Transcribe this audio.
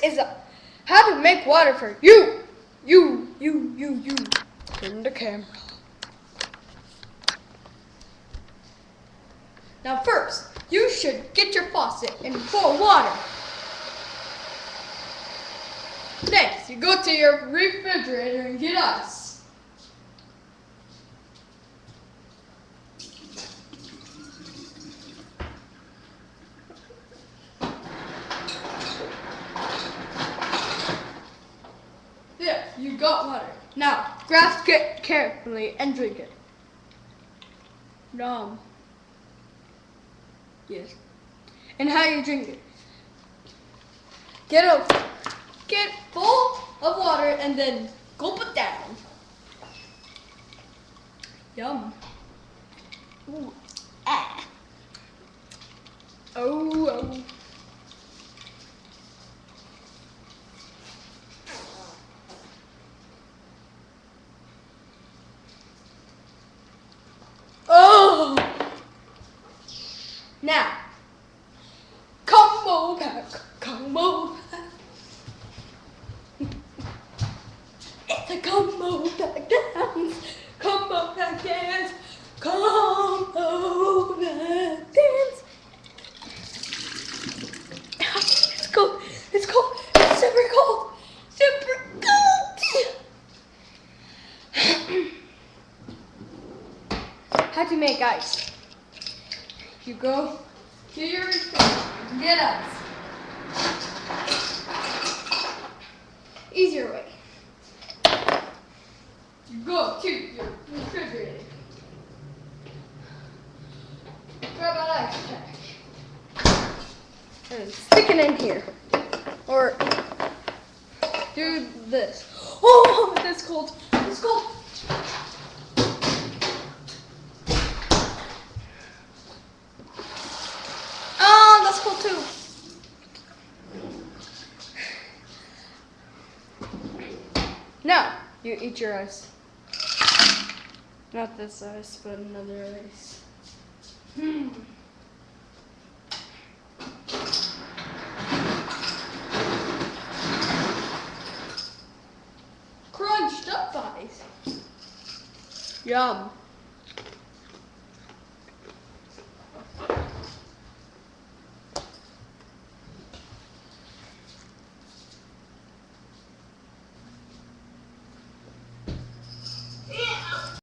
is how to make water for you. You. Turn the camera. Now first, you should get your faucet and pour water. Next, you go to your refrigerator and get ice. There, you got water. Now, grasp it carefully and drink it. Yum. Yes. And how you drink it? Get full of water and then gulp it down. Yum. Ooh. Ah. Oh. Oh. Now, combo pack. It's a combo pack dance. Combo pack dance. Combo pack dance. It's cold. It's super cold. How to make ice? You go to your refrigerator and get ice. Easier way. You go to your refrigerator. Grab an ice pack. And stick it in here. Or do this. Oh, that's cold. It's cold. Oh, that's cold too. Now, you eat your ice. Not this ice, but another ice. Crunched up ice. Yum.